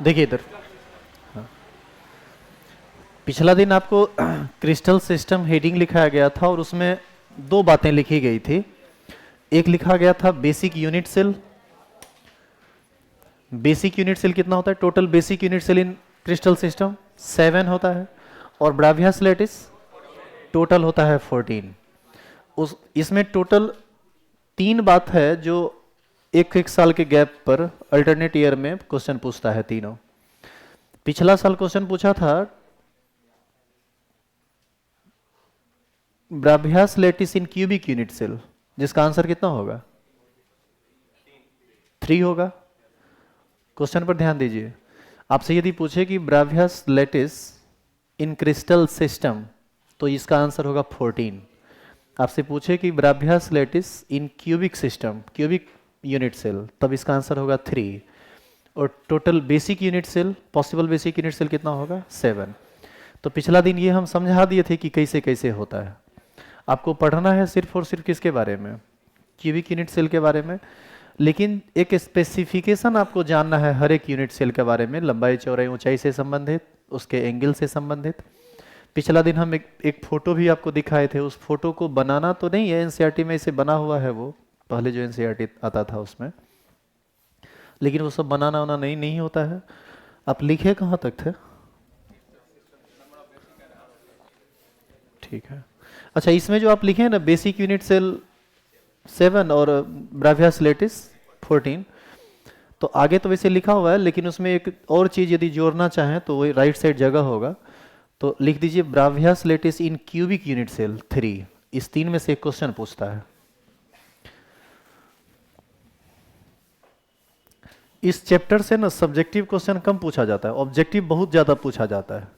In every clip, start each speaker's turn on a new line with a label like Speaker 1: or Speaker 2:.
Speaker 1: देखिए इधर। हाँ। पिछला दिन आपको क्रिस्टल सिस्टम हेडिंग लिखाया गया था और उसमें दो बातें लिखी गई थी। एक लिखा गया था basic unit cell. Basic unit cell कितना होता है? Total basic unit cell in crystal system 7 होता है। और ब्रावियस लेटिस टोटल होता है 14। उस इसमें टोटल 3 बात है जो एक एक साल के गैप पर अल्टरनेट ईयर में क्वेश्चन पूछता है तीनों। पिछला साल क्वेश्चन पूछा था ब्राभियास lattice in cubic unit cell, जिसका आंसर कितना होगा? 3 होगा। क्वेश्चन पर ध्यान दीजिए। आपसे यदि पूछे कि Bravais lattice in crystal system, तो इसका आंसर होगा 14। आपसे पूछे कि Bravais lattice in cubic system, cubic unit cell, तब इसका आंसर होगा 3। और total basic unit cell, possible basic unit cell कितना होगा? 7। तो पिछला दिन ये हम समझा दिए थे कि कैसे कैसे होता है। आपको पढ़ना है सिर्फ और सिर्फ किसके बारे में? क्यूबिक यूनिट सेल के बारे में। लेकिन एक स्पेसिफिकेशन आपको जानना है हर एक यूनिट सेल के बारे में, लंबाई चौड़ाई ऊंचाई से संबंधित, उसके एंगल से संबंधित। पिछला दिन हम एक फोटो भी आपको दिखाए थे। उस फोटो को बनाना तो नहीं है, एनसीईआरटी में इसे बना हुआ है, वो पहले जो एनसीईआरटी आता था उसमें, लेकिन वो सब बनाना होना नहीं होता है। आप लिखे कहाँ तक थे? ठीक है। अच्छा, इसमें जो आप लिखे हैं ना बेसिक यूनिट सेल 7 और ब्रावियस लेटिस 14, तो आगे तो वैसे लिखा हुआ है, लेकिन उसमें एक और चीज यदि जोड़ना चाहें तो वही राइट साइड जगह होगा। तो लिख दीजिए ब्रावियस lattice in cubic unit cell 3। इस 3 में से एक क्वेश्चन पूछता है। इस चैप्टर से ना सब्जेक्टिव क्वेश्चन कम पूछा जाता है, ऑब्जेक्टिव बहुत ज्यादा पूछा जाता है।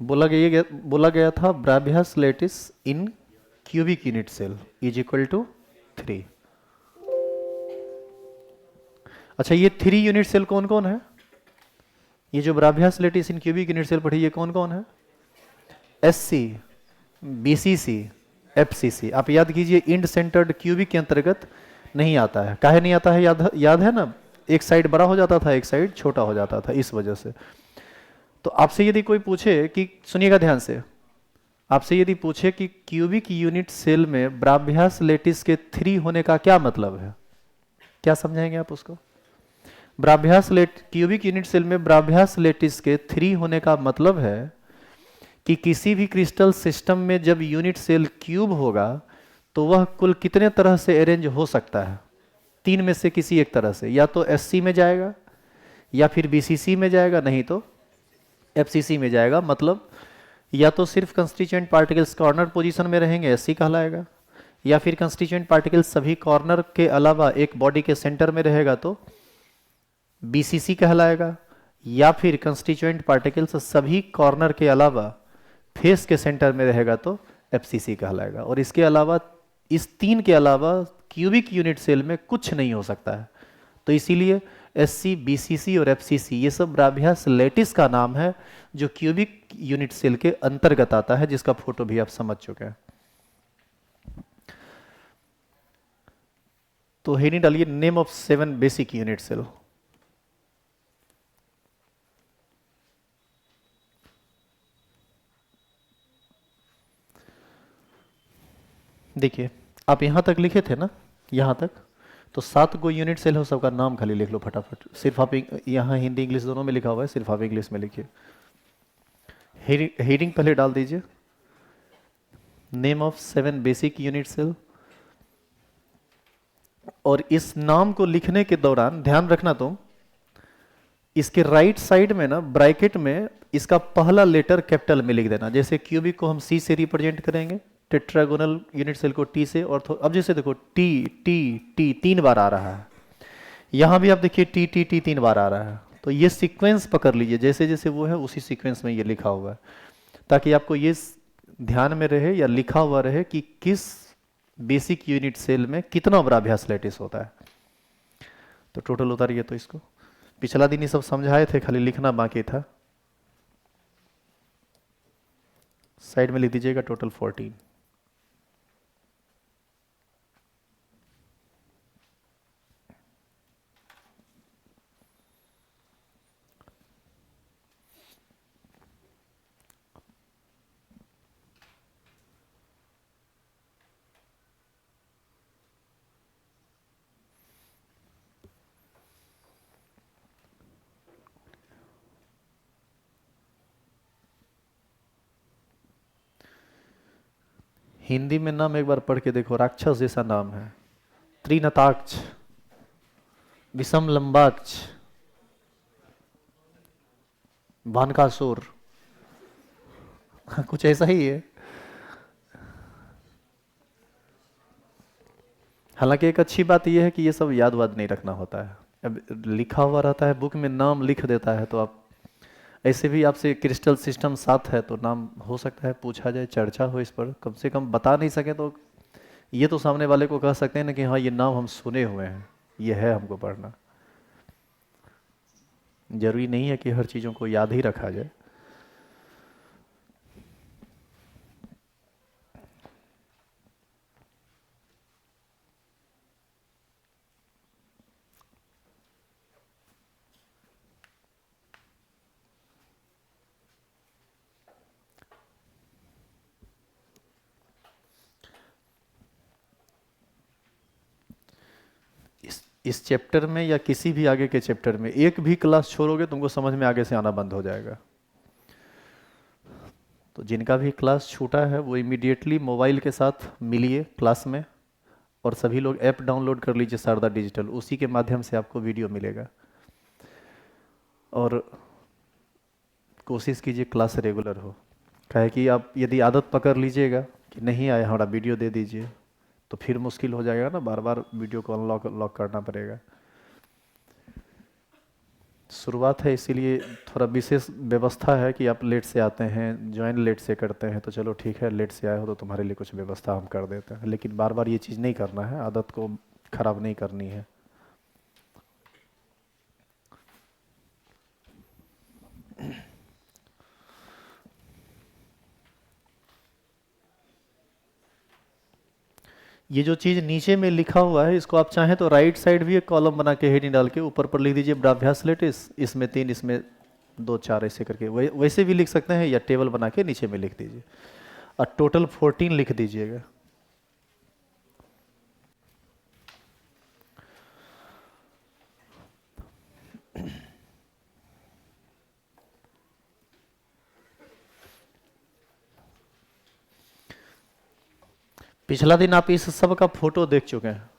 Speaker 1: बोला गया था Bravais lattice in cubic unit cell is equal to 3। अच्छा, ये 3 यूनिट सेल कौन कौन है? ये जो ब्रावियस lattice in cubic unit cell पढ़ी, ये कौन कौन है? SC, BCC, FCC. आप याद कीजिए, इंड सेंटर्ड क्यूबिक के अंतर्गत नहीं आता है। काहे नहीं आता है? याद है ना, एक साइड बड़ा हो जाता था, एक साइड छोटा हो जाता था, इस वजह से। तो आपसे यदि कोई पूछे कि, सुनिएगा ध्यान से, आपसे यदि पूछे कि क्यूबिक यूनिट सेल में ब्रावियस लेटिस के 3 होने का क्या मतलब है, क्या समझाएंगे आप उसको? क्यूबिक यूनिट सेल में ब्रावियस लेटिस के 3 होने का मतलब है कि किसी भी क्रिस्टल सिस्टम में जब यूनिट सेल क्यूब होगा तो वह कुल कितने तरह से अरेंज हो सकता है? 3 में से किसी एक तरह से, या तो एससी में जाएगा, या फिर बीसीसी में जाएगा, नहीं तो एफसीसी में जाएगा। मतलब या तो सिर्फ कंस्टिट्यूएंट पार्टिकल्स कॉर्नर पोजीशन में रहेंगे, एससी कहलाएगा, या फिर कंस्टिट्यूएंट पार्टिकल्स सभी कॉर्नर के अलावा एक बॉडी के सेंटर में रहेगा तो बीसीसी कहलाएगा, या फिर कंस्टिट्यूएंट पार्टिकल्स सभी कॉर्नर के अलावा फेस के सेंटर में रहेगा तो एफसीसी कहलाएगा। और इसके अलावा, इस 3 के अलावा क्यूबिक यूनिट सेल में कुछ नहीं हो सकता है। तो इसीलिए एससी, बीसीसी और एफसीसी ये सब ब्रावियस लेटिस का नाम है, जो क्यूबिक यूनिट सेल के अंतर्गत आता है, जिसका फोटो भी आप समझ चुके हैं। तो हेडिंग डालिए name of 7 basic unit cell. देखिए, आप यहां तक लिखे थे ना, यहां तक, तो 7 गो यूनिट सेल हो, सबका नाम खाली लिख लो फटाफट। सिर्फ आप यहाँ हिंदी इंग्लिश दोनों में लिखा हुआ है, सिर्फ आप इंग्लिश में लिखिए। हेडिंग पहले डाल दीजिए name of 7 basic unit cell. और इस नाम को लिखने के दौरान ध्यान रखना, तुम इसके राइट साइड में ना ब्रैकेट में इसका पहला लेटर कैपिटल में लिख देना। जैसे क्यूबिक को हम सी से रिप्रेजेंट करेंगे, टेट्रागोनल यूनिट सेल को टी से, और अब जैसे देखो टी टी टी 3 बार आ रहा है, यहां भी आप देखिए टी टी टी 3 बार आ रहा है। तो ये सीक्वेंस पकड़ लीजिए, जैसे जैसे वो है उसी सीक्वेंस में ये लिखा हुआ है, ताकि आपको ये ध्यान में रहे या लिखा हुआ रहे कि किस बेसिक यूनिट सेल में कितना ब्रावियस लेटिस होता है। तो टोटल उतारिए तो इसको। पिछला दिन ये सब समझाए थे, खाली लिखना बाकी था। साइड में लिख दीजिएगा टोटल 14। हिंदी में नाम एक बार पढ़ के देखो, राक्षस जैसा नाम है। त्रिनताक्ष, विषम लंबाक्ष, भानकासुर, कुछ ऐसा ही है। हालांकि एक अच्छी बात यह है कि ये सब याद वाद नहीं रखना होता है। अब लिखा हुआ रहता है, बुक में नाम लिख देता है, तो आप ऐसे भी आपसे क्रिस्टल सिस्टम साथ है तो नाम हो सकता है पूछा जाए, चर्चा हो इस पर। कम से कम बता नहीं सके तो ये तो सामने वाले को कह सकते हैं ना कि हाँ ये नाम हम सुने हुए हैं, ये है हमको पढ़ना। जरूरी नहीं है कि हर चीज़ों को याद ही रखा जाए। इस चैप्टर में या किसी भी आगे के चैप्टर में एक भी क्लास छोड़ोगे तुमको समझ में आगे से आना बंद हो जाएगा। तो जिनका भी क्लास छूटा है वो इमीडिएटली मोबाइल के साथ मिलिए क्लास में, और सभी लोग ऐप डाउनलोड कर लीजिए शारदा डिजिटल, उसी के माध्यम से आपको वीडियो मिलेगा। और कोशिश कीजिए क्लास रेगुलर हो। कहे कि आप यदि आदत पकड़ लीजिएगा कि नहीं आया हमारा वीडियो दे दीजिए, तो फिर मुश्किल हो जाएगा ना, बार बार वीडियो को अनलॉक लॉक करना पड़ेगा। शुरुआत है इसीलिए थोड़ा विशेष व्यवस्था है कि आप लेट से आते हैं, ज्वाइन लेट से करते हैं, तो चलो ठीक है, लेट से आए हो तो तुम्हारे लिए कुछ व्यवस्था हम कर देते हैं, लेकिन बार बार ये चीज़ नहीं करना है, आदत को खराब नहीं करनी है। ये जो चीज़ नीचे में लिखा हुआ है इसको आप चाहें तो राइट साइड भी एक कॉलम बना के हेडिंग डाल के ऊपर पर लिख दीजिए ब्राभ्यास लेटिस, इसमें 3, इसमें 2, 4 ऐसे करके वैसे भी लिख सकते हैं, या टेबल बना के नीचे में लिख दीजिए, और टोटल 14 लिख दीजिएगा। पिछला दिन आप इस सब का फोटो देख चुके हैं,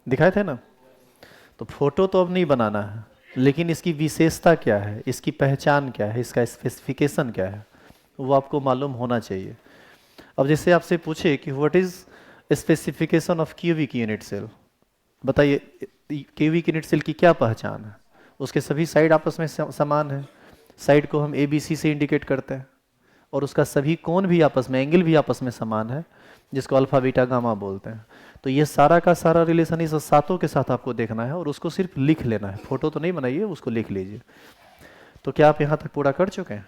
Speaker 1: दिखाए थे ना। तो फोटो तो अब नहीं बनाना है, लेकिन इसकी विशेषता क्या है, इसकी पहचान क्या है, इसका स्पेसिफिकेशन क्या है, वो आपको मालूम होना चाहिए। अब जैसे आपसे पूछे कि what is specification of cubic unit cell, बताइए क्यूबिक यूनिट सेल की क्या पहचान है। उसके सभी साइड आपस में समान है, साइड को हम ABC से इंडिकेट करते हैं, और उसका सभी कोण भी आपस में, एंगल भी आपस में समान है, जिसको अल्फा बीटा गामा बोलते हैं। तो ये सारा का सारा रिलेशन इस सातों के साथ आपको देखना है, और उसको सिर्फ लिख लेना है, फोटो तो नहीं बनाइए, उसको लिख लीजिए। तो क्या आप यहाँ तक पूरा कर चुके हैं?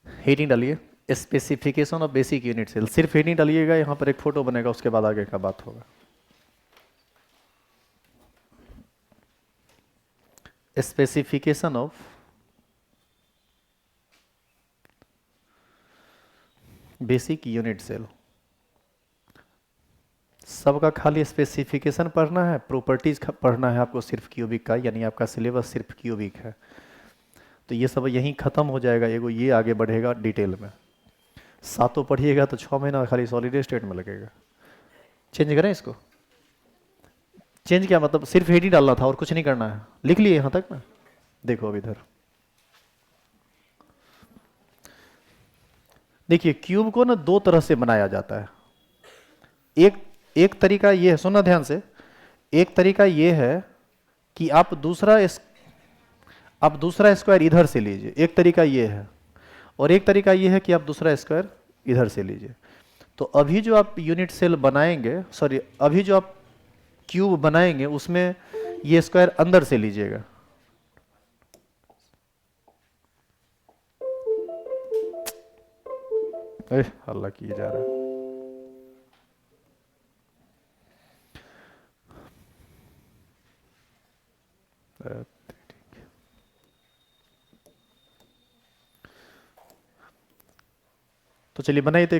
Speaker 1: हेडिंग डालिए specification of basic unit cell, सिर्फ हेडिंग डालिएगा, यहाँ पर एक फोटो बनेगा, उसके बाद आगे का बात होगा। Specification of basic unit cell, सबका खाली स्पेसिफिकेशन पढ़ना है, प्रॉपर्टीज पढ़ना है आपको सिर्फ क्यूबिक का, यानी आपका सिलेबस सिर्फ क्यूबिक है। तो ये सब यहीं खत्म हो जाएगा, एगो ये आगे बढ़ेगा डिटेल में। सातों पढ़िएगा तो 6 महीना खाली सॉलिड स्टेट में लगेगा। चेंज करें इसको? चेंज क्या मतलब, सिर्फ हेड ही डालना था और कुछ नहीं करना है। लिख लिए यहां तक ना, देखो अब इधर देखिए, क्यूब को ना 2 तरह से बनाया जाता है। एक तरीका ये है, सुनना ध्यान से, एक तरीका ये है कि आप दूसरा स्क्वायर इधर से लीजिए, एक तरीका ये है, और एक तरीका ये है कि आप दूसरा स्क्वायर इधर से लीजिए। तो अभी जो आप यूनिट सेल बनाएंगे, सॉरी अभी जो आप क्यूब बनाएंगे उसमें ये स्क्वायर अंदर से लीजिएगा। हल्ला किया जा रहा है। तो चलिए बनाइए तो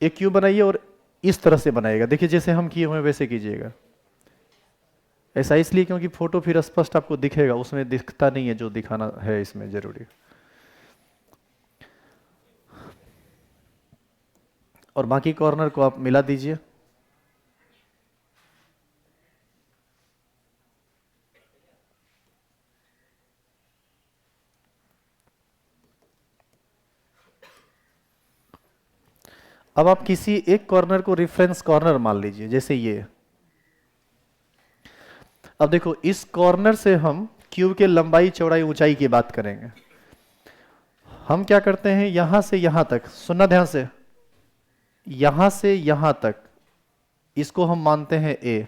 Speaker 1: एक क्यूब बनाइए और इस तरह से बनाइएगा। देखिए जैसे हम किए हुए वैसे कीजिएगा। ऐसा इसलिए क्योंकि फोटो फिर स्पष्ट आपको दिखेगा, उसमें दिखता नहीं है जो दिखाना है इसमें जरूरी। और बाकी कॉर्नर को आप मिला दीजिए। अब आप किसी एक कॉर्नर को रेफरेंस कॉर्नर मान लीजिए, जैसे ये। अब देखो इस कॉर्नर से हम क्यूब के लंबाई चौड़ाई ऊंचाई की बात करेंगे। हम क्या करते हैं, यहां से यहां तक, सुनना ध्यान से, यहां से यहां तक इसको हम मानते हैं ए,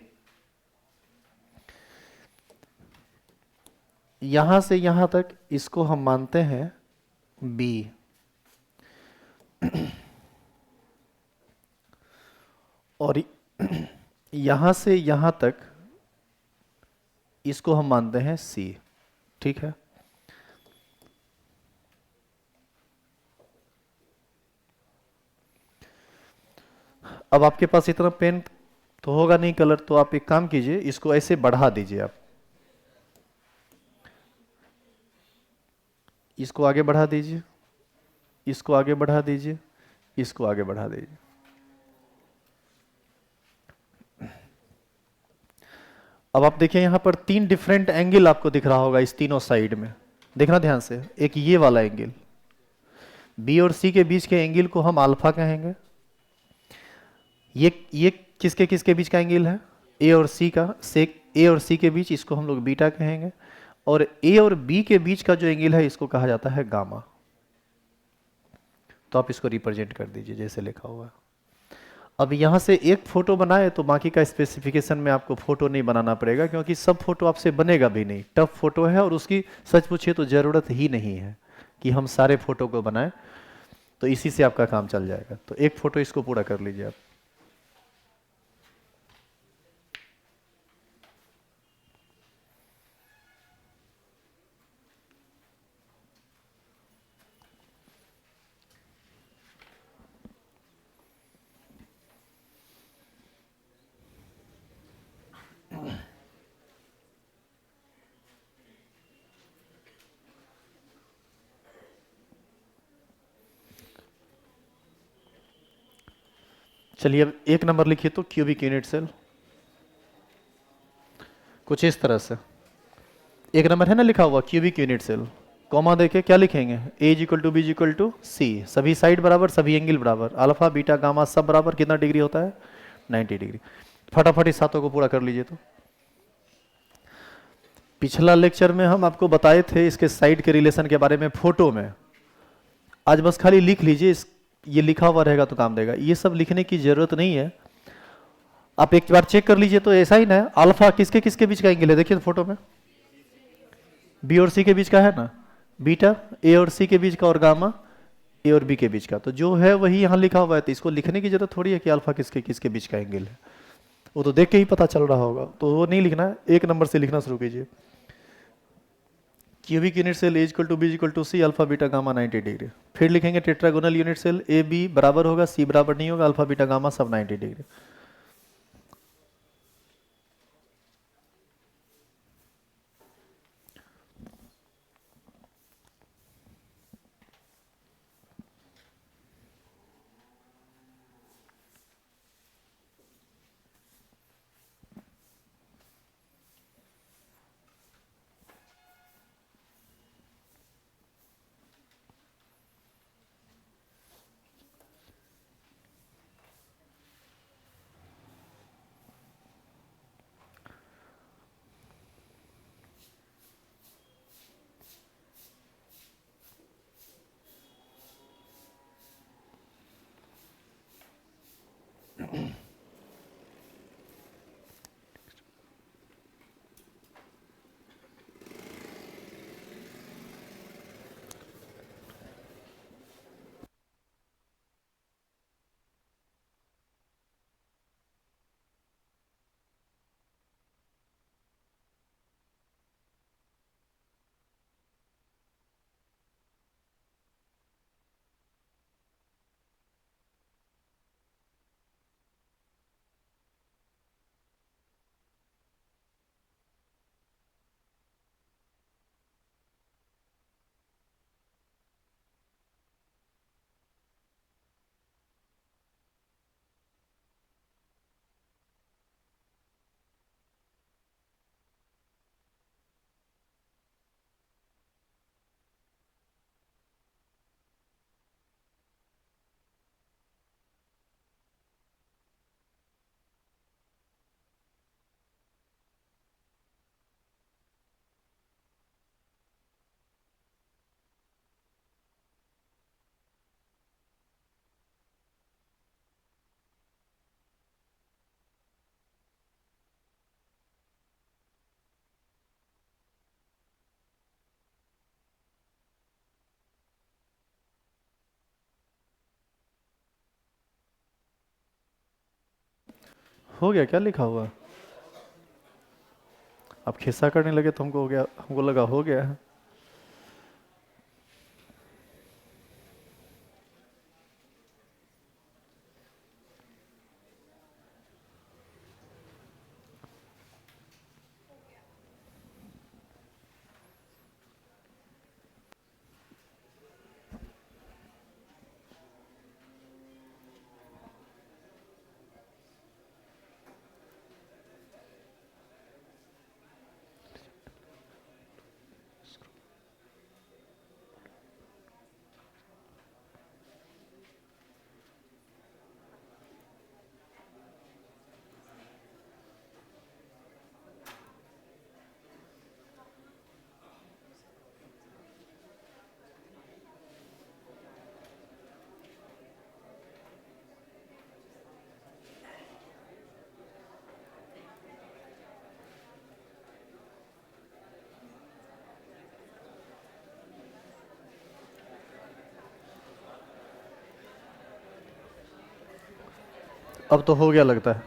Speaker 1: यहां से यहां तक इसको हम मानते हैं बी, और यहां से यहां तक इसको हम मानते हैं सी। ठीक है। अब आपके पास इतना पेन तो होगा नहीं कलर, तो आप एक काम कीजिए, इसको ऐसे बढ़ा दीजिए। आप इसको आगे बढ़ा दीजिए, इसको आगे बढ़ा दीजिए, इसको आगे बढ़ा दीजिए। अब आप देखिए यहां पर 3 डिफरेंट एंगल आपको दिख रहा होगा इस तीनों साइड में। देखना ध्यान से, एक ये वाला एंगल, बी और सी के बीच के एंगल को हम अल्फा कहेंगे। ये किसके किसके बीच का एंगल है, ए और सी का, से ए और सी के बीच, इसको हम लोग बीटा कहेंगे। और ए और बी के बीच का जो एंगल है इसको कहा जाता है गामा। तो आप इसको रिप्रेजेंट कर दीजिए जैसे लिखा हुआ है। अब यहां से एक फोटो बनाए तो बाकी का स्पेसिफिकेशन में आपको फोटो नहीं बनाना पड़ेगा, क्योंकि सब फोटो आपसे बनेगा भी नहीं, टफ फोटो है, और उसकी सच पूछिए तो जरूरत ही नहीं है कि हम सारे फोटो को बनाएं। तो इसी से आपका काम चल जाएगा। तो एक फोटो इसको पूरा कर लीजिए आप। चलिए अब एक नंबर लिखिए तो क्यूबिक यूनिट सेल कुछ इस तरह से। एक नंबर है ना लिखा हुआ क्यूबिक यूनिट सेल, कॉमा देके क्या लिखेंगे, A is equal to B is equal to C, सभी साइड बराबर, सभी एंगल बराबर, अल्फा बीटा गामा सब बराबर, कितना डिग्री होता है, 90 डिग्री। फटाफट इस सातों को पूरा कर लीजिए। तो पिछला लेक्चर में हम आपको बताए थे इसके साइड के रिलेशन के बारे में फोटो में। आज बस खाली लिख लीजिए, ये लिखा हुआ रहेगा तो काम देगा, ये सब लिखने की जरूरत नहीं है। आप एक बार चेक कर लीजिए तो ऐसा ही ना है, अल्फा किसके किसके बीच का एंगल है, देखिए फोटो में बी और सी के बीच का है ना, बीटा ए और सी के बीच का, और गामा ए और बी के बीच का। तो जो है वही यहाँ लिखा हुआ है, तो इसको लिखने की जरूरत थोड़ी है कि अल्फा किसके किसके बीच का एंगल है, वो तो देख के ही पता चल रहा होगा। तो वो नहीं लिखना है, एक नंबर से लिखना शुरू कीजिए। Cubic unit cell A equal to B equal to C, alpha beta gamma 90 degree. फिर लिखेंगे tetragonal unit cell, A B बराबर होगा, सी बराबर नहीं होगा, अल्फा बीटा गामा सब 90 डिग्री। हो गया क्या लिखा हुआ? आप खिस्सा करने लगे तो हमको हो गया, हमको लगा हो गया है। अब तो हो गया लगता है।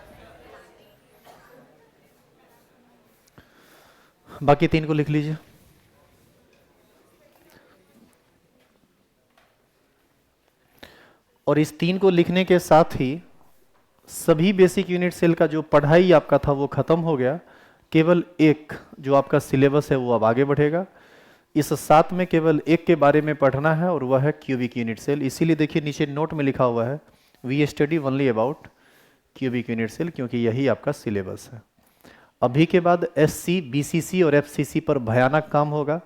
Speaker 1: बाकी 3 को लिख लीजिए। और इस 3 को लिखने के साथ ही सभी बेसिक यूनिट सेल का जो पढ़ाई आपका था वो खत्म हो गया। केवल एक जो आपका सिलेबस है वो अब आगे बढ़ेगा। इस 7 में केवल एक के बारे में पढ़ना है और वह है क्यूबिक यूनिट सेल। इसीलिए देखिए नीचे नोट में लिखा हुआ है we study only about cubic unit cell, क्योंकि यही आपका सिलेबस है। अभी के बाद एससी, बीसीसी और एफसीसी पर भयानक काम होगा।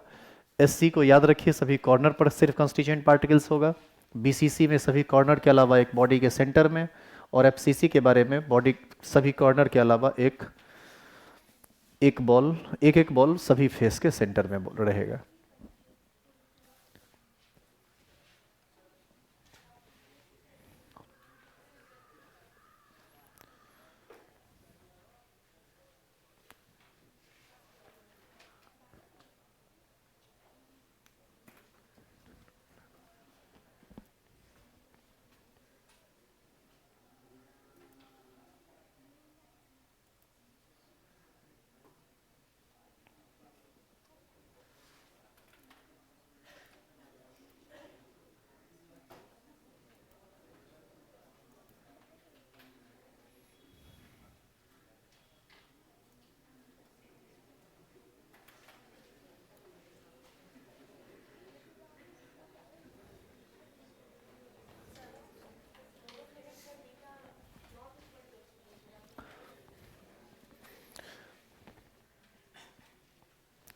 Speaker 1: एससी को याद रखिए, सभी कॉर्नर पर सिर्फ कंस्टिट्यूएंट पार्टिकल्स होगा। बीसीसी में सभी कॉर्नर के अलावा एक बॉडी के सेंटर में, और एफसीसी के बारे में बॉडी सभी कॉर्नर के अलावा एक एक बॉल, एक एक बॉल सभी फेस के सेंटर में रहेगा।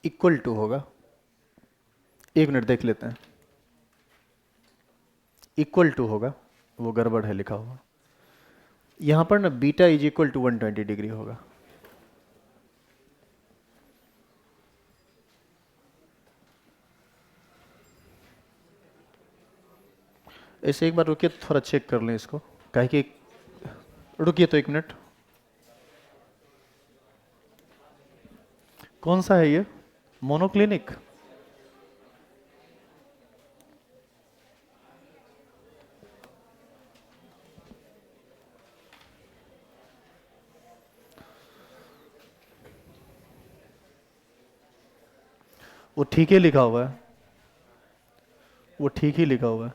Speaker 1: इक्वल टू होगा, 1 मिनट देख लेते हैं। इक्वल टू होगा, वो गड़बड़ है लिखा हुआ। यहां पर ना beta is equal to 120 degree होगा। ऐसे एक बार रुकिए, थोड़ा चेक कर लें इसको, काहे कि रुकिए तो एक मिनट, कौन सा है ये? मोनोक्लिनिक? वो ठीक ही लिखा हुआ है, वो ठीक ही लिखा हुआ है।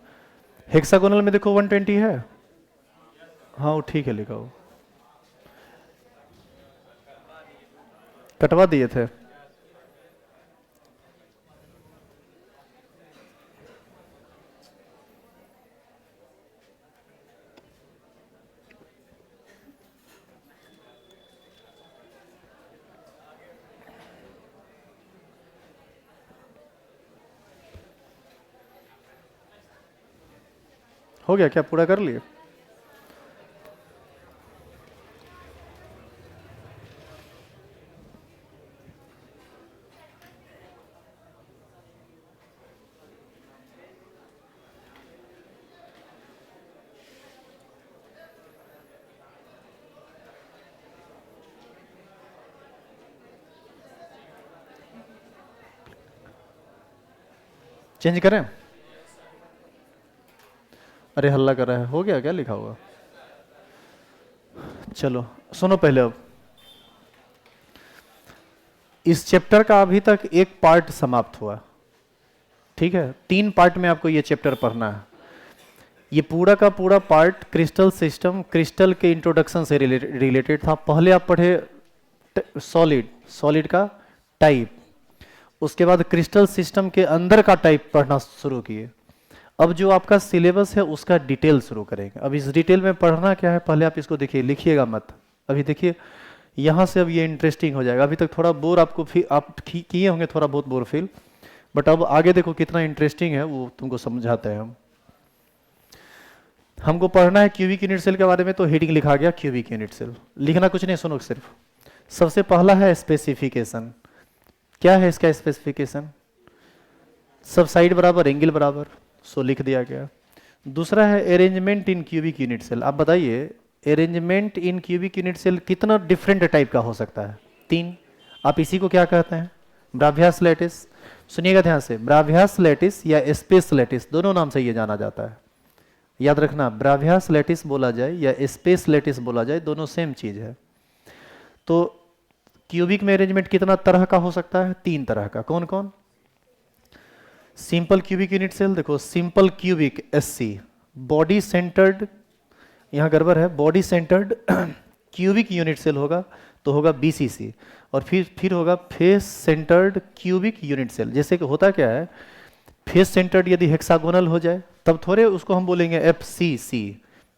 Speaker 1: हेक्सागोनल में देखो 120 है। हाँ वो ठीक है लिखा हुआ। कटवा दिए थे। हो गया क्या, पूरा कर लिए? चेंज करें? अरे हल्ला कर रहा है, हो गया क्या लिखा हुआ? चलो सुनो पहले, अब इस चैप्टर का अभी तक एक पार्ट समाप्त हुआ, ठीक है? 3 पार्ट में आपको ये चैप्टर पढ़ना है। ये पूरा का पूरा पार्ट क्रिस्टल सिस्टम, क्रिस्टल के इंट्रोडक्शन से रिलेटेड था। पहले आप पढ़े सॉलिड, सॉलिड का टाइप, उसके बाद क्रिस्टल सिस्टम के अंदर का टाइप पढ़ना शुरू किए। अब जो आपका सिलेबस है उसका डिटेल शुरू करेंगे। अब इस डिटेल में पढ़ना क्या है, पहले आप इसको देखिए, लिखिएगा मत। अभी देखिए यहाँ से अब ये इंटरेस्टिंग हो जाएगा। अभी तक थोड़ा बोर आपको आप किए होंगे, थोड़ा बहुत बोर फील, बट अब आगे देखो कितना इंटरेस्टिंग है, वो तुमको समझाते हैं हम। हमको पढ़ना है क्यूबिक यूनिट सेल के बारे में, तो हेडिंग लिखा गया क्यूबिक यूनिट सेल। लिखना कुछ नहीं, सुनो सिर्फ। सबसे पहला है स्पेसिफिकेशन। क्या है इसका स्पेसिफिकेशन? सब साइड बराबर, एंगल बराबर, सो लिख दिया गया। दूसरा है arrangement in cubic unit cell. आप बताइए arrangement in cubic unit cell कितना डिफरेंट टाइप का हो सकता है? 3। आप इसी को क्या कहते हैं? ब्राभियास लैटिस। सुनिएगा ध्यान से, ब्राभियास लैटिस या स्पेस लैटिस, दोनों नाम से ये जाना जाता है। याद रखना, ब्राभियास लैटिस बोला जाए या स्पेस लैटिस बोला जाए, दोनों सेम चीज है। तो क्यूबिक में अरेंजमेंट कितना तरह का हो सकता है? 3 तरह का। कौन कौन? सिंपल क्यूबिक यूनिट सेल, देखो simple cubic SC, body centred, यहां गड़बड़ है, body centred cubic unit cell होगा तो होगा बीसीसी। और फिर होगा face centred cubic unit cell. जैसे कि होता क्या है, फेस सेंटर्ड यदि हेक्सागोनल हो जाए तब थोड़े उसको हम बोलेंगे एफसीसी।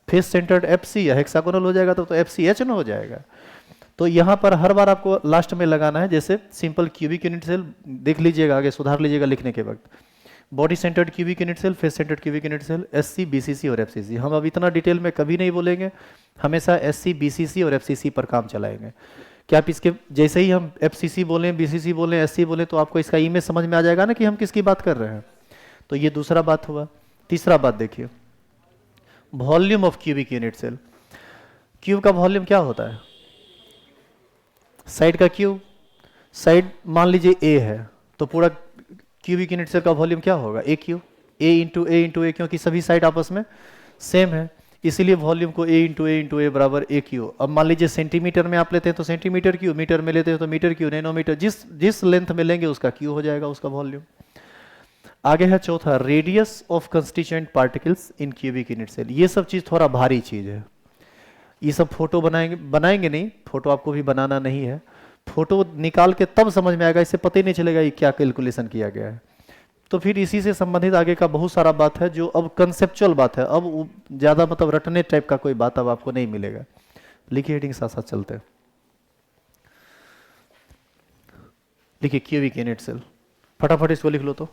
Speaker 1: फेस सेंटर्ड एफसी या हेक्सागोनल हो जाएगा तब तो एफसीएच ना हो जाएगा। तो यहाँ पर हर बार आपको लास्ट में लगाना है, जैसे सिंपल क्यूबिक यूनिट सेल, देख लीजिएगा आगे, सुधार लीजिएगा लिखने के वक्त। Body centred cubic unit cell, face centred cubic unit cell, SC, BCC और एफसीसी। हम अब इतना डिटेल में कभी नहीं बोलेंगे, हमेशा एससी, बीसीसी और एफसीसी पर काम चलाएंगे। क्या आप इसके जैसे ही हम एफसीसी बोलें, बीसीसी बोलें, एससी बोलें, तो आपको इसका इमेज समझ में आ जाएगा ना कि हम किसकी बात कर रहे हैं। तो ये दूसरा बात हुआ। तीसरा बात देखिए, volume of cubic unit cell. Cube का वॉल्यूम क्या होता है? साइड का क्यूब, साइड मान लीजिए ए है, तो पूरा क्यूबिक यूनिट सेल का वॉल्यूम क्या होगा? ए क्यूब, ए, क्योंकि सभी साइड आपस में सेम है, इसीलिए वॉल्यूम को ए बराबर ए क्यू। अब मान लीजिए सेंटीमीटर में आप लेते हैं तो सेंटीमीटर क्यू, मीटर में लेते हैं तो मीटर क्यू, नैनोमीटर, जिस लेंथ में लेंगे उसका क्यू हो जाएगा उसका वॉल्यूम। आगे है चौथा, radius of constituent particles in cubic unit cell. ये सब चीज थोड़ा भारी चीज है, ये सब फोटो बनाएंगे नहीं, फोटो आपको भी बनाना नहीं है, फोटो निकाल के तब समझ में आएगा, इससे पता ही नहीं चलेगा ये क्या कैलकुलेशन किया गया है। तो फिर इसी से संबंधित आगे का बहुत सारा बात है जो अब कंसेप्चुअल बात है, अब ज्यादा मतलब रटने टाइप का कोई बात अब आपको नहीं मिलेगा। लिखिए हेडिंग साथ साथ चलते हैं। लिखिए क्यूबिक यूनिट सेल, फटाफट इसको लिख लो तो।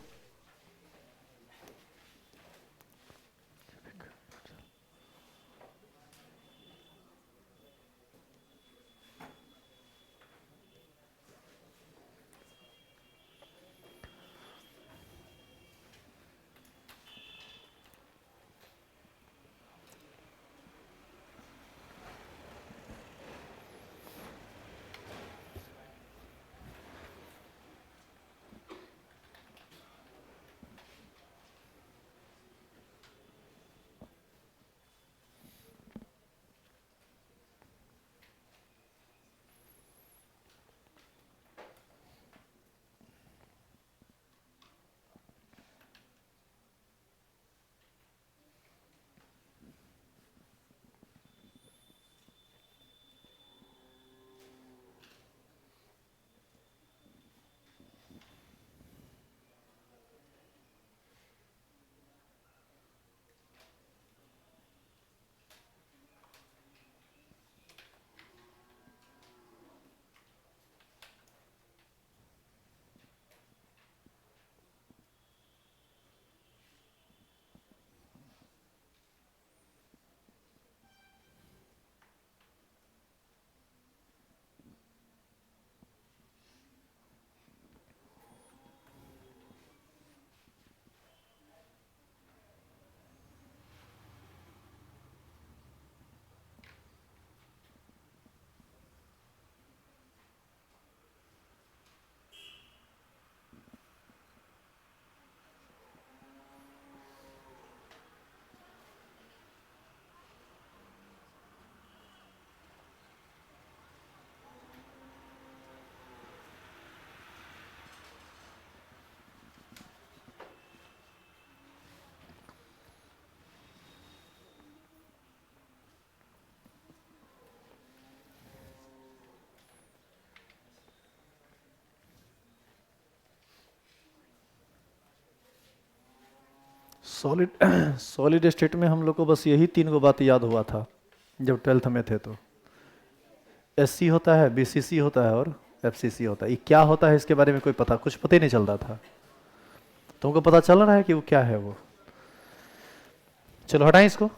Speaker 1: सॉलिड सॉलिड स्टेट में हम लोग को बस यही 3 गो बात याद हुआ था जब 12th में थे। तो एससी होता है, बीसीसी होता है और एफसीसी होता है। ये क्या होता है इसके बारे में कुछ पता ही नहीं चलता था। तुमको पता चल रहा है कि वो क्या है वो? चलो हटाएं इसको।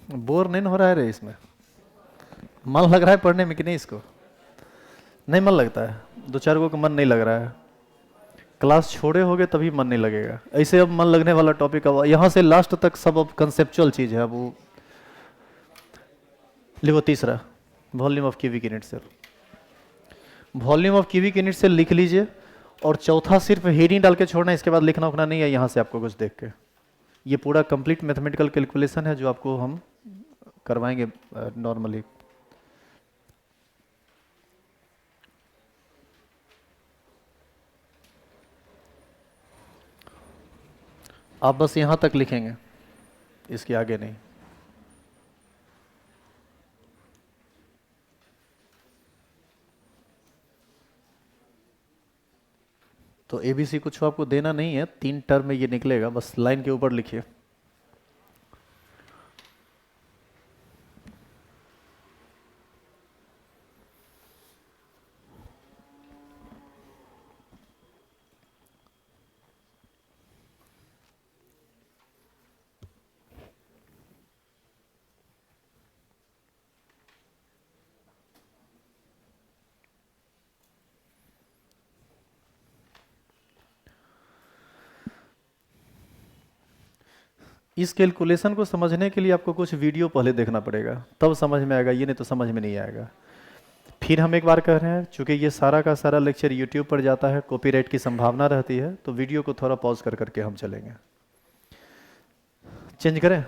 Speaker 1: बोर नहीं हो रहा है रे इसमें? मन लग रहा है पढ़ने में कि नहीं? इसको नहीं मन लगता है? 2-4 गो का मन नहीं लग रहा है। क्लास छोड़े होगे तभी मन नहीं लगेगा। ऐसे अब मन लगने वाला टॉपिक अब यहाँ से लास्ट तक सब अब कंसेप्चुअल चीज है। अब वो लिखो तीसरा, volume of cubic unit cell. Volume of cubic unit cell लिख लीजिए। और चौथा सिर्फ हेडिंग डाल के छोड़ना, इसके बाद लिखना उखना नहीं है यहाँ से आपको कुछ देख के। ये पूरा कंप्लीट मैथमेटिकल कैलकुलेशन है जो आपको हम करवाएंगे नॉर्मली। आप बस यहाँ तक लिखेंगे, इसके आगे नहीं। तो एबीसी कुछ आपको देना नहीं है, 3 टर्म में ये निकलेगा, बस लाइन के ऊपर लिखिए। इस कैलकुलेशन को समझने के लिए आपको कुछ वीडियो पहले देखना पड़ेगा, तब समझ में आएगा। ये नहीं तो समझ में नहीं आएगा। फिर हम एक बार कह रहे हैं, चूंकि ये सारा का सारा लेक्चर यूट्यूब पर जाता है, कॉपीराइट की संभावना रहती है, तो वीडियो को थोड़ा पॉज कर करके हम चलेंगे। चेंज करें?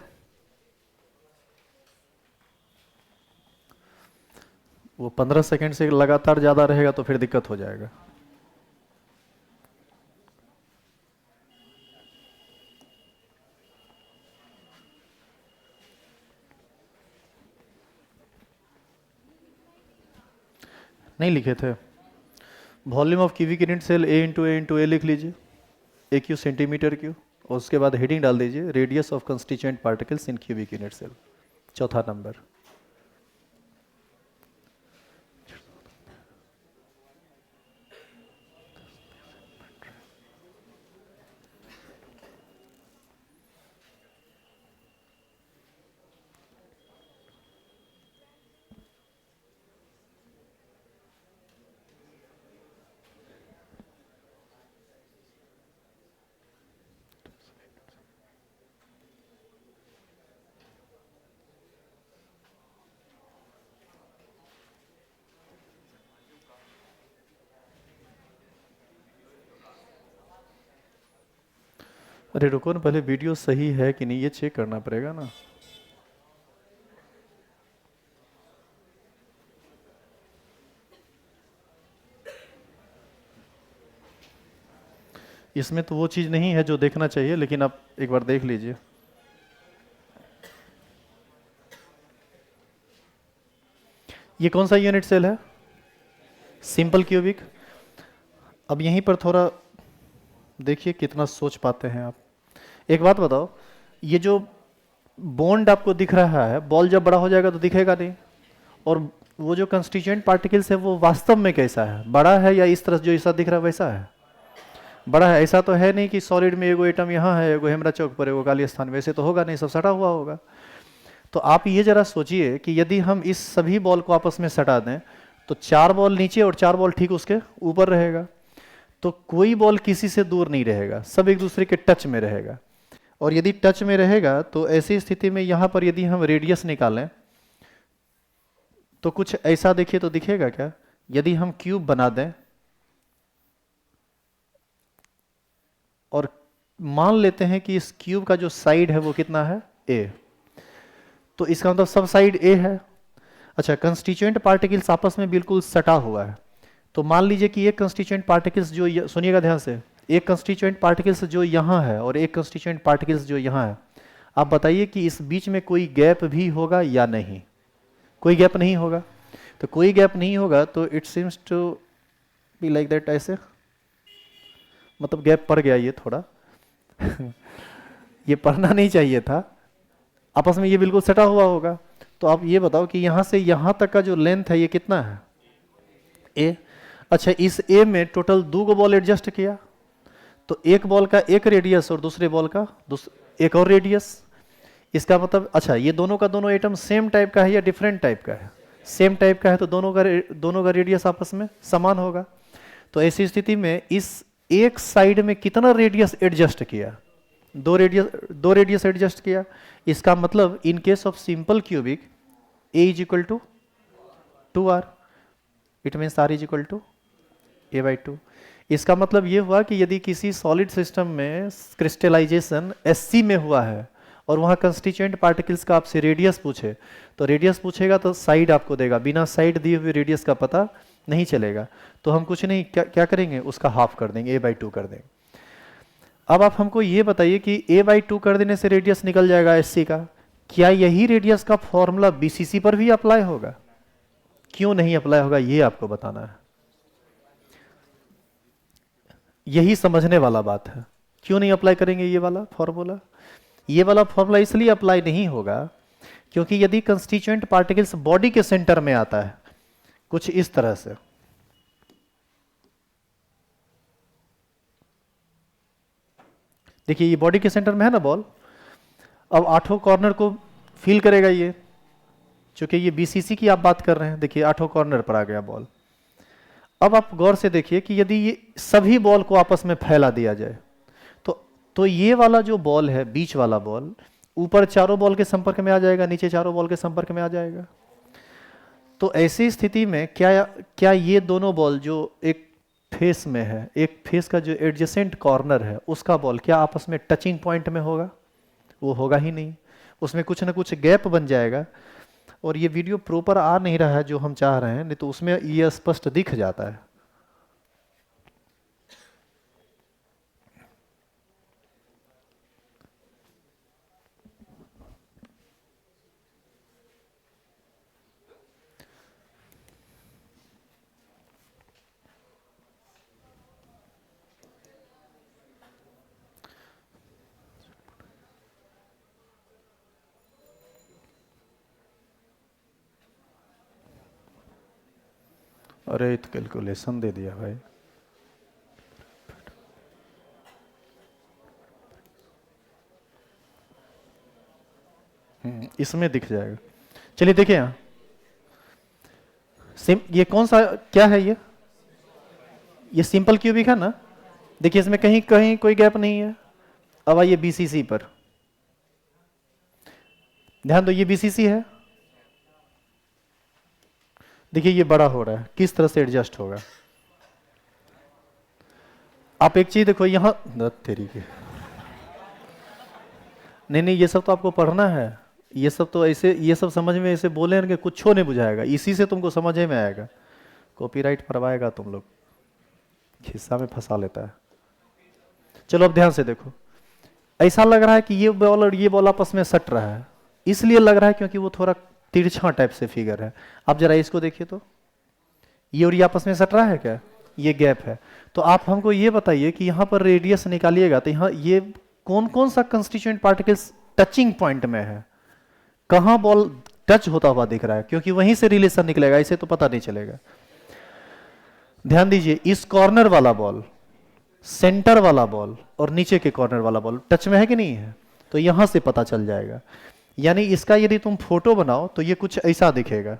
Speaker 1: वो 15 सेकंड से लगातार ज़्यादा रहेगा तो फिर दिक्कत हो जाएगा। नहीं लिखे थे? Volume of cubic unit cell A × A लिख लीजिए, ए क्यू सेंटीमीटर क्यू। और उसके बाद हेडिंग डाल दीजिए radius of constituent particles in cubic unit cell, चौथा नंबर। अरे रुको ना, पहले वीडियो सही है कि नहीं ये चेक करना पड़ेगा ना। इसमें तो वो चीज़ नहीं है जो देखना चाहिए, लेकिन आप एक बार देख लीजिए। ये कौन सा यूनिट सेल है? Simple cubic. अब यहीं पर थोड़ा देखिए कितना सोच पाते हैं आप। एक बात बताओ, ये जो बॉन्ड आपको दिख रहा है, बॉल जब बड़ा हो जाएगा तो दिखेगा नहीं। और वो जो कंस्टिट्यूएंट पार्टिकल्स है वो वास्तव में कैसा है? बड़ा है या इस तरह जो ऐसा दिख रहा है वैसा है? बड़ा है। ऐसा तो है नहीं कि सॉलिड में एगो एटम यहाँ है, एगो हेमरा चौक पर, एगो काली स्थान, वैसे तो होगा नहीं, सब सटा हुआ होगा। तो आप ये जरा सोचिए कि यदि हम इस सभी बॉल को आपस में सटा दें तो 4 बॉल नीचे और 4 बॉल ठीक उसके ऊपर रहेगा। तो कोई बॉल किसी से दूर नहीं रहेगा, सब एक दूसरे के टच में रहेगा। और यदि टच में रहेगा तो ऐसी स्थिति में यहाँ पर यदि हम रेडियस निकालें तो कुछ ऐसा देखिए तो दिखेगा क्या? यदि हम क्यूब बना दें और मान लेते हैं कि इस क्यूब का जो साइड है वो कितना है? A, तो इसका मतलब सब साइड A है। अच्छा, कंस्टिट्यूएंट पार्टिकल्स आपस में बिल्कुल सटा हुआ है। तो मान लीजिए कि एक कंस्टिट्यूएंट पार्टिकल्स जो, सुनिएगा ध्यान से, एक कंस्टिट्यूएंट पार्टिकल्स जो यहाँ है और एक कंस्टिट्यूएंट पार्टिकल्स जो यहाँ है, आप बताइए कि इस बीच में कोई गैप भी होगा या नहीं? कोई गैप नहीं होगा। तो कोई गैप नहीं होगा तो it seems to be like that, ऐसे, मतलब गैप पड़ गया ये थोड़ा ये पढ़ना नहीं चाहिए था, आपस में ये बिल्कुल सटा हुआ होगा। तो आप ये बताओ कि यहां से यहां तक का जो लेंथ है ये कितना है, ए। अच्छा, इस ए में टोटल 2 बॉल एडजस्ट किया, तो एक बॉल का एक रेडियस और दूसरे बॉल का एक और रेडियस। इसका मतलब, अच्छा ये दोनों का दोनों एटम सेम टाइप का है या डिफरेंट टाइप का है? सेम टाइप का है, तो दोनों का रेडियस आपस में समान होगा। तो ऐसी स्थिति में इस एक साइड में कितना रेडियस एडजस्ट किया? दो रेडियस एडजस्ट किया। इसका मतलब in case of simple cubic A is equal to 2r, it means r is equal to a/2। इसका मतलब ये हुआ कि यदि किसी सॉलिड सिस्टम में क्रिस्टलाइजेशन Sc में हुआ है और वहाँ कंस्टिट्यूएंट पार्टिकल्स का आपसे रेडियस पूछे, तो रेडियस पूछेगा तो साइड आपको देगा, बिना साइड दिए हुए रेडियस का पता नहीं चलेगा। तो हम कुछ नहीं, क्या करेंगे, उसका हाफ कर देंगे, a/2 कर देंगे। अब आप हमको ये बताइए कि a/2 कर देने से रेडियस निकल जाएगा Sc का, क्या यही रेडियस का फॉर्मूला BCC पर भी अप्लाई होगा? क्यों नहीं अप्लाई होगा, ये आपको बताना है। यही समझने वाला बात है, क्यों नहीं अप्लाई करेंगे ये वाला फॉर्मूला? ये वाला फॉर्मूला इसलिए अप्लाई नहीं होगा क्योंकि यदि कंस्टिट्यूएंट पार्टिकल्स बॉडी के सेंटर में आता है कुछ इस तरह से, देखिए ये बॉडी के सेंटर में है ना बॉल, अब 8 कॉर्नर को फील करेगा ये, चूंकि ये BCC की आप बात कर रहे हैं, देखिए 8 कॉर्नर पर आ गया बॉल। अब आप गौर से देखिए कि यदि ये सभी बॉल को आपस में फैला दिया जाए तो ये वाला जो बॉल है, बीच वाला बॉल, ऊपर चारों बॉल के संपर्क में आ जाएगा, नीचे चारों बॉल के संपर्क में आ जाएगा। तो ऐसी स्थिति में क्या ये दोनों बॉल जो एक फेस में है, एक फेस का जो एडजेसेंट कॉर्नर है उसका बॉल क्या आपस में टचिंग पॉइंट में होगा? वो होगा ही नहीं, उसमें कुछ ना कुछ गैप बन जाएगा। और ये वीडियो प्रॉपर आ नहीं रहा है जो हम चाह रहे हैं, नहीं तो उसमें ये स्पष्ट दिख जाता है। अरे तो कैलकुलेशन दे दिया भाई। इसमें दिख जाएगा। चलिए देखिए यहाँ ये कौन सा, क्या है ये सिंपल क्यूबिक है ना, देखिए इसमें कहीं कहीं कोई गैप नहीं है। अब आइए BCC पर ध्यान दो, ये BCC है, देखिए ये बड़ा हो रहा है, किस तरह से एडजस्ट होगा। आप एक चीज देखो यहां तरीके, नहीं ये सब तो आपको पढ़ना है, ये सब तो ऐसे, ये सब समझ में ऐसे बोले कि कुछ नहीं बुझाएगा, इसी से तुमको समझ में आएगा। कॉपीराइट परवाएगा तुम लोग, खिस्सा में फंसा लेता है। चलो अब ध्यान से देखो, ऐसा लग रहा है कि ये बॉल और ये बॉल आपस में सट रहा है, इसलिए लग रहा है क्योंकि वो थोड़ा तिरछा टाइप से फिगर है। अब जरा इसको देखिए तो, ये और ये आपस में सट रहा है क्या? ये गैप है। तो आप हमको ये बताइए कि यहाँ पर रेडियस निकालिएगा तो यहाँ ये कौन कौन सा कंस्टिट्यूएंट पार्टिकल्स टचिंग पॉइंट में है, कहाँ बॉल टच होता हुआ दिख रहा है, क्योंकि वहीं से रिलेशन निकलेगा, इसे तो पता नहीं चलेगा। ध्यान दीजिए, इस कॉर्नर वाला बॉल, सेंटर वाला बॉल और नीचे के कॉर्नर वाला बॉल टच में है कि नहीं है, तो यहां से पता चल जाएगा। यानी इसका यदि तुम फोटो बनाओ तो ये कुछ ऐसा दिखेगा,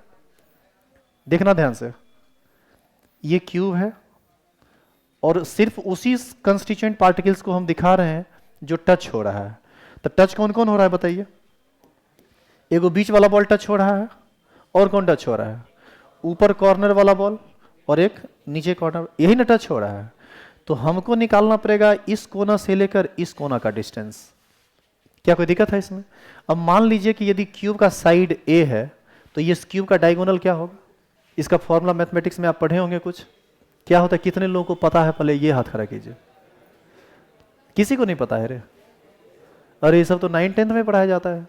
Speaker 1: देखना ध्यान से, ये क्यूब है और सिर्फ उसी कंस्टिट्यूएंट पार्टिकल्स को हम दिखा रहे हैं जो टच हो रहा है। तो टच कौन कौन हो रहा है बताइए? एगो बीच वाला बॉल टच हो रहा है, और कौन टच हो रहा है? ऊपर कॉर्नर वाला बॉल और एक नीचे कॉर्नर, यही ना टच हो रहा है। तो हमको निकालना पड़ेगा इस कोना से लेकर इस कोना का डिस्टेंस। क्या कोई दिक्कत है इसमें? अब मान लीजिए कि यदि क्यूब का साइड ए है तो ये क्यूब का डायगोनल क्या होगा? इसका फॉर्मूला मैथमेटिक्स में आप पढ़े होंगे कुछ, क्या होता है? कितने लोगों को पता है? पहले ये हाथ खड़ा कीजिए, किसी को नहीं पता है रे? अरे ये सब तो 9th-10th में पढ़ाया जाता है।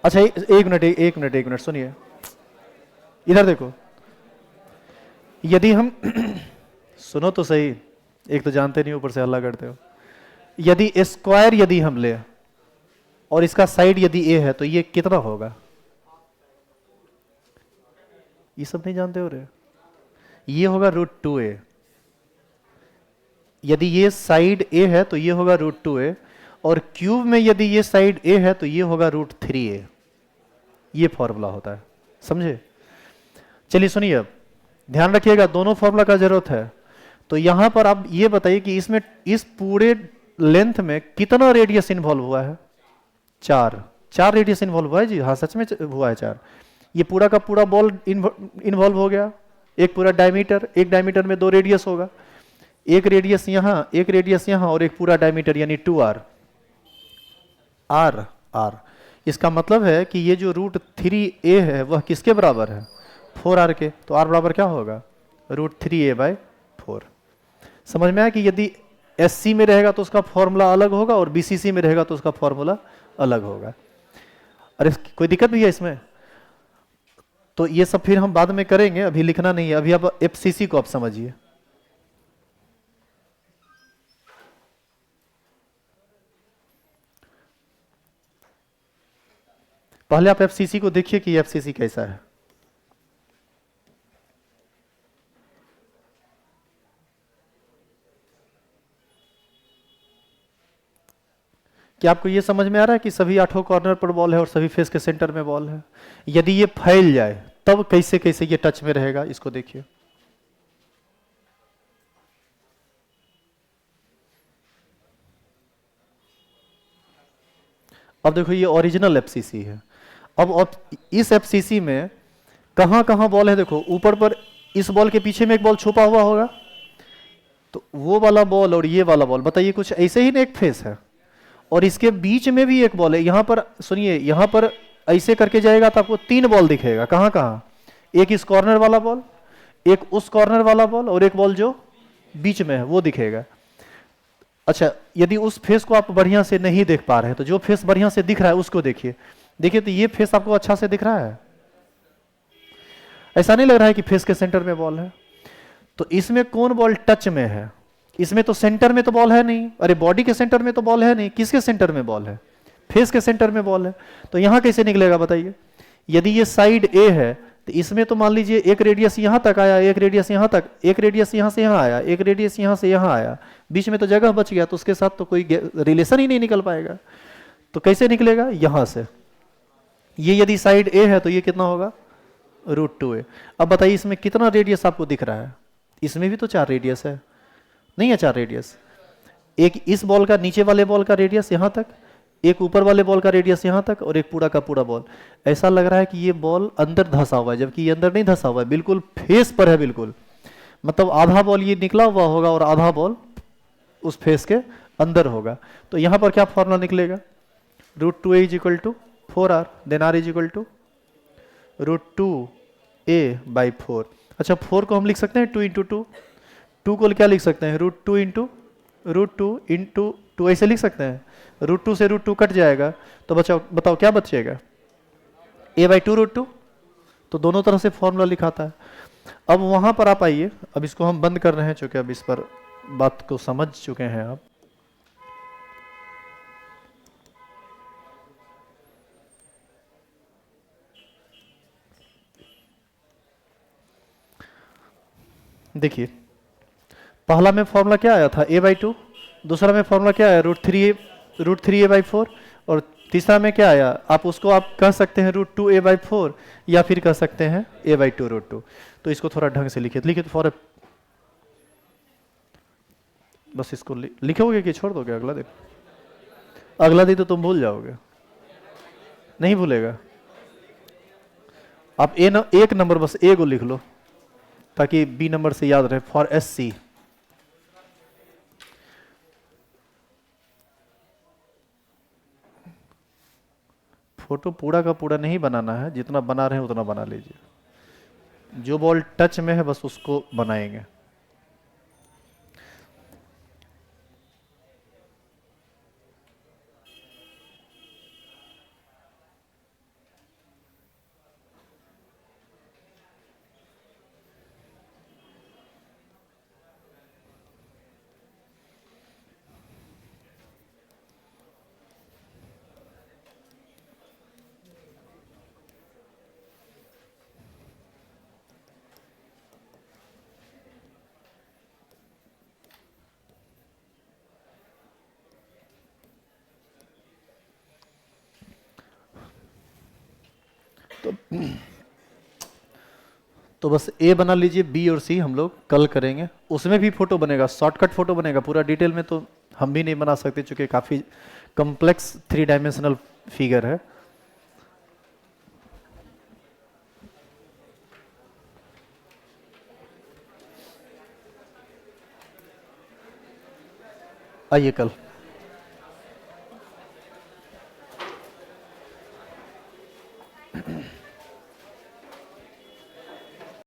Speaker 1: अच्छा एक मिनट सुनिए, इधर देखो, यदि हम सुनो तो सही, एक तो जानते नहीं ऊपर से हल्ला करते हो। यदि स्क्वायर यदि हम ले और इसका साइड यदि ए है तो ये कितना होगा? ये सब नहीं जानते हो रे? ये होगा √2a। यदि ये साइड ए है तो ये होगा √2a, और क्यूब में यदि ये साइड ए है तो ये होगा √3a। ये फॉर्मूला होता है, समझे? चलिए सुनिए, अब ध्यान रखिएगा, दोनों फॉर्मूला का जरूरत है। तो यहां पर आप ये बताइए कि इसमें इस पूरे लेंथ में कितना रेडियस इन्वॉल्व हुआ है? 4। 4 रेडियस इन्वॉल्व हुआ है जी, हाँ सच में हुआ है 4। ये पूरा का पूरा बॉल इन्वॉल्व हो गया, एक पूरा डायमीटर, एक डायमीटर में 2 रेडियस होगा, एक रेडियस यहां, एक रेडियस यहां, और एक पूरा डायमीटर यानी 2r। आर आर इसका मतलब है कि ये जो √3a है वह किसके बराबर है? 4r के। तो r बराबर क्या होगा? √3a/4। समझ में आया कि यदि SC में रहेगा तो उसका फॉर्मूला अलग होगा और BCC में रहेगा तो उसका फॉर्मूला अलग होगा। अरे कोई दिक्कत भी है इसमें? तो ये सब फिर हम बाद में करेंगे, अभी लिखना नहीं है, अभी आप FCC को आप समझिए। पहले आप FCC को देखिए कि FCC कैसा है। क्या आपको ये समझ में आ रहा है कि सभी 8 कॉर्नर पर बॉल है और सभी फेस के सेंटर में बॉल है? यदि ये फैल जाए तब कैसे कैसे ये टच में रहेगा, इसको देखिए। अब देखो ये ओरिजिनल FCC है। अब इस FCC में कहां कहां बॉल है? देखो ऊपर पर इस बॉल के पीछे में एक बॉल छुपा हुआ होगा, तो वो वाला बॉल और ये वाला बॉल, बताइए कुछ ऐसे ही ना एक फेस है, और इसके बीच में भी एक बॉल है। यहां पर सुनिए, यहां पर ऐसे करके जाएगा तो आपको 3 बॉल दिखेगा। कहां कहां? एक इस कॉर्नर वाला बॉल, एक उस कॉर्नर वाला बॉल, और एक बॉल जो बीच में है वो दिखेगा। अच्छा, यदि उस फेस को आप बढ़िया से नहीं देख पा रहे हैं तो जो फेस बढ़िया से दिख रहा है उसको देखिए। देखिए तो ये फेस आपको अच्छा से दिख रहा है? ऐसा नहीं लग रहा है कि फेस के सेंटर में बॉल है? तो इसमें कौन बॉल टच में है? इसमें तो सेंटर में तो बॉल है नहीं। अरे बॉडी के सेंटर में तो बॉल है नहीं, किसके सेंटर में बॉल है? फेस के सेंटर में बॉल है। तो यहां कैसे निकलेगा बताइए? यदि ये साइड ए है तो इसमें तो मान लीजिए एक रेडियस यहां तक आया, एक रेडियस यहां तक, एक रेडियस यहां से यहां आया, एक रेडियस यहां से यहां आया, बीच में तो जगह बच गया, तो उसके साथ तो कोई रिलेशन ही नहीं निकल पाएगा। तो कैसे निकलेगा? यहां से। ये यदि साइड ए है तो ये कितना होगा? √2a। अब बताइए इसमें कितना रेडियस आपको दिख रहा है? इसमें भी तो 4 रेडियस है, नहीं है 4 रेडियस? एक इस बॉल का, नीचे वाले बॉल का रेडियस यहां तक, एक ऊपर वाले बॉल का रेडियस यहां तक, और एक पूरा का पूरा बॉल। ऐसा लग रहा है कि ये बॉल अंदर धंसा हुआ है, जबकि ये अंदर नहीं धंसा हुआ है, बिल्कुल फेस पर है, बिल्कुल। मतलब आधा बॉल ये निकला हुआ होगा और आधा बॉल उस फेस के अंदर होगा। तो यहां पर क्या फॉर्मूला निकलेगा? √2a = 4r, then r = √2a/4। अच्छा, 4 को हम लिख सकते हैं 2 × 2। 2 को क्या लिख सकते हैं? √2 ऐसे लिख सकते हैं। √2 से √2 कट जाएगा तो बताओ क्या बचेगा? a/2 √2। तो दोनों तरह से फॉर्मूला लिखाता है। अब वहां पर आप आइए, अब इसको हम बंद कर रहे हैं चूंकि अब इस पर बात को समझ चुके हैं आप। देखिए पहला में फॉर्मूला क्या आया था? a/2। दूसरा में फॉर्मूला क्या आया? √3a/4। और तीसरा में क्या आया? आप उसको आप कह सकते हैं √2a/4, या फिर कह सकते हैं a/2 √2। तो इसको थोड़ा ढंग से लिखिए। लिखिए फॉर बस इसको लिखोगे कि छोड़ दोगे अगला दिन? अगला दिन तो तुम भूल जाओगे। नहीं भूलेगा। आप एक नंबर बस ए को लिख लो ताकि बी नंबर से याद रहे। For SC। फोटो पूरा का पूरा नहीं बनाना है, जितना बना रहे हैं उतना बना लीजिए। जो बॉल टच में है बस उसको बनाएंगे। तो बस ए बना लीजिए, बी और सी हम लोग कल करेंगे। उसमें भी फोटो बनेगा, शॉर्टकट फोटो बनेगा, पूरा डिटेल में तो हम भी नहीं बना सकते क्योंकि काफ़ी कॉम्प्लेक्स 3 डायमेंशनल फिगर है। आइए कल।